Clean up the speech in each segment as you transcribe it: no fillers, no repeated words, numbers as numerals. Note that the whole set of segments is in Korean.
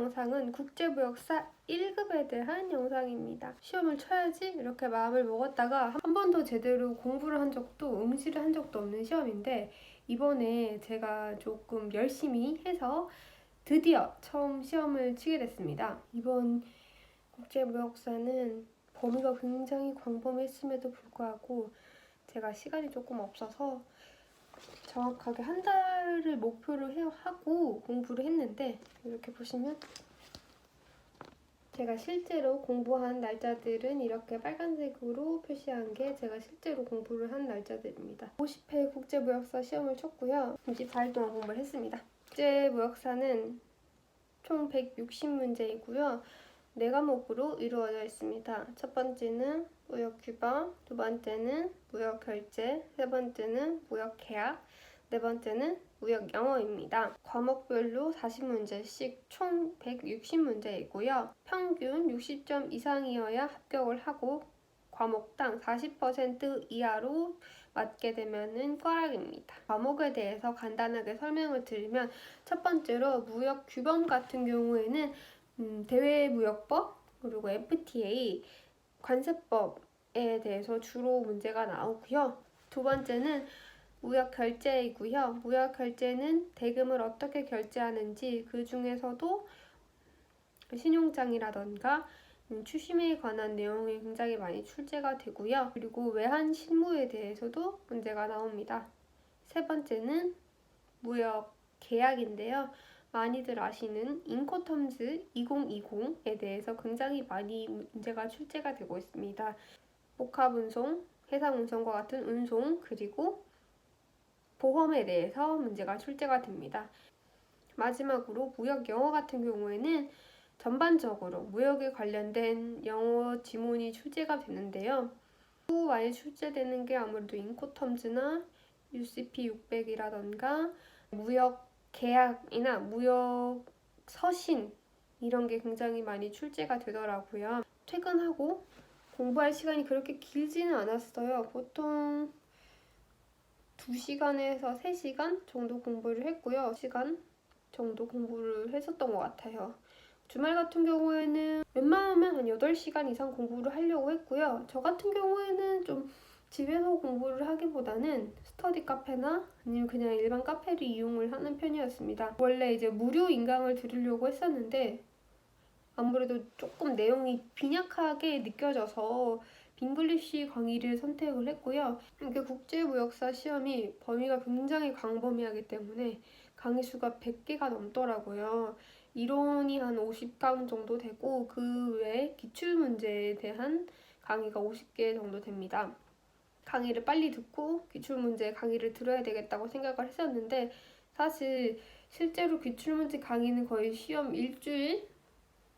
영상은 국제무역사 1급에 대한 영상입니다. 시험을 쳐야지 이렇게 마음을 먹었다가 한 번도 제대로 공부를 한 적도 응시를 한 적도 없는 시험인데, 이번에 제가 조금 열심히 해서 드디어 처음 시험을 치게 됐습니다. 이번 국제무역사는 범위가 굉장히 광범위했음에도 불구하고 제가 시간이 조금 없어서 정확하게 한 달을 목표로 하고 공부를 했는데, 이렇게 보시면 제가 실제로 공부한 날짜들은 이렇게 빨간색으로 표시한 게 제가 실제로 공부를 한 날짜들입니다. 50회 국제무역사 시험을 쳤고요. 24일 동안 공부를 했습니다. 국제무역사는 총 160문제이고요. 4과목으로 이루어져 있습니다. 첫 번째는 무역규범, 두 번째는 무역결제, 세 번째는 무역계약, 네 번째는 무역영어입니다. 과목별로 40문제씩 총 160문제이고요. 평균 60점 이상이어야 합격을 하고 과목당 40% 이하로 맞게 되면은 과락입니다. 과목에 대해서 간단하게 설명을 드리면, 첫 번째로 무역규범 같은 경우에는 대외무역법, 그리고 FTA, 관세법에 대해서 주로 문제가 나오고요. 두 번째는 무역결제이고요. 무역결제는 대금을 어떻게 결제하는지, 그 중에서도 신용장이라던가 추심에 관한 내용이 굉장히 많이 출제가 되고요. 그리고 외환 실무에 대해서도 문제가 나옵니다. 세 번째는 무역계약인데요. 많이들 아시는 인코텀즈 2020에 대해서 굉장히 많이 문제가 출제가 되고 있습니다. 복합운송, 해상운송과 같은 운송, 그리고 보험에 대해서 문제가 출제가 됩니다. 마지막으로 무역영어 같은 경우에는 전반적으로 무역에 관련된 영어 지문이 출제가 되는데요. 또 많이 출제되는 게 아무래도 인코텀즈나 UCP 600이라던가 무역 계약이나 무역 서신, 이런 게 굉장히 많이 출제가 되더라고요. 퇴근하고 공부할 시간이 그렇게 길지는 않았어요. 보통 2시간에서 3시간 정도 공부를 했고요. 1시간 정도 공부를 했었던 것 같아요. 주말 같은 경우에는 웬만하면 한 8시간 이상 공부를 하려고 했고요. 저 같은 경우에는 좀 집에서 공부를 하기보다는 스터디 카페나 아니면 그냥 일반 카페를 이용을 하는 편이었습니다. 원래 이제 무료 인강을 들으려고 했었는데 아무래도 조금 내용이 빈약하게 느껴져서 빙글리쉬 강의를 선택을 했고요. 이게 국제무역사 시험이 범위가 굉장히 광범위하기 때문에 강의 수가 100개가 넘더라고요. 이론이 한 50강 정도 되고, 그 외에 기출문제에 대한 강의가 50개 정도 됩니다. 강의를 빨리 듣고 기출문제 강의를 들어야 되겠다고 생각을 했었는데, 사실 실제로 기출문제 강의는 거의 시험 일주일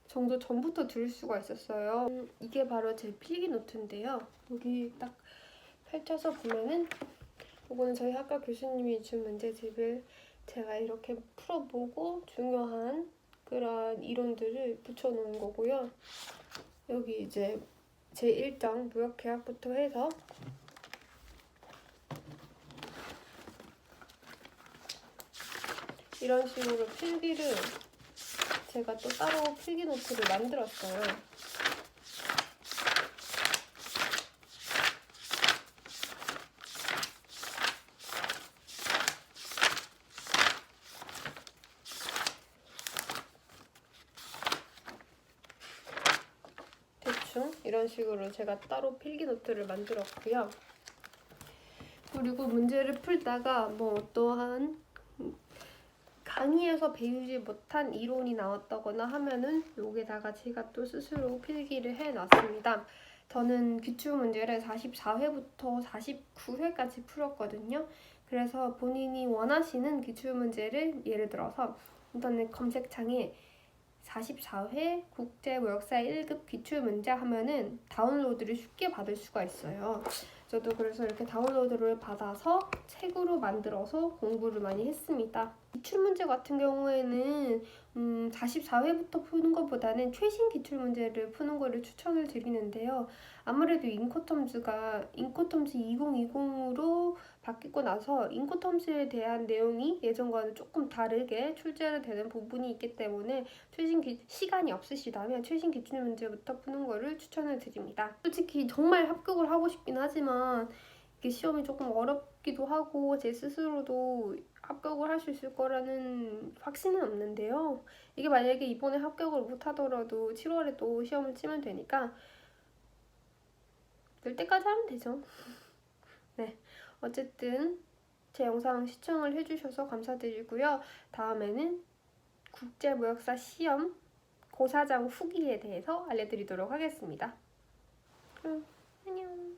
정도 전부터 들을 수가 있었어요. 이게 바로 제 필기노트인데요. 여기 딱 펼쳐서 보면은 이거는 저희 학과 교수님이 준 문제집을 제가 이렇게 풀어보고 중요한 그런 이론들을 붙여놓은 거고요. 여기 이제 제1장 무역계약부터 해서 이런 식으로 필기를 제가 또 따로 필기노트를 만들었어요. 대충 이런 식으로 제가 따로 필기노트를 만들었고요. 그리고 문제를 풀다가 뭐 어떠한 강의에서 배우지 못한 이론이 나왔다거나 하면은 여기다가 제가 또 스스로 필기를 해놨습니다. 저는 기출문제를 44회부터 49회까지 풀었거든요. 그래서 본인이 원하시는 기출문제를 예를 들어서 인터넷 검색창에 44회 국제무역사 1급 기출문제 하면은 다운로드를 쉽게 받을 수가 있어요. 저도 그래서 이렇게 다운로드를 받아서 책으로 만들어서 공부를 많이 했습니다. 기출문제 같은 경우에는 44회부터 푸는 것보다는 최신 기출문제를 푸는 거를 추천을 드리는데요. 아무래도 인코텀즈가 인코텀즈 2020으로 바뀌고 나서 인코텀즈에 대한 내용이 예전과는 조금 다르게 출제가 되는 부분이 있기 때문에 시간이 없으시다면 최신 기출문제부터 푸는 거를 추천을 드립니다. 솔직히 정말 합격을 하고 싶긴 하지만 이게 시험이 조금 어렵기도 하고 제 스스로도 합격을 할 수 있을 거라는 확신은 없는데요. 이게 만약에 이번에 합격을 못 하더라도 7월에 또 시험을 치면 되니까 될 때까지 하면 되죠. 네, 어쨌든 제 영상 시청을 해주셔서 감사드리고요. 다음에는 국제무역사 시험 고사장 후기에 대해서 알려드리도록 하겠습니다. 그럼 안녕.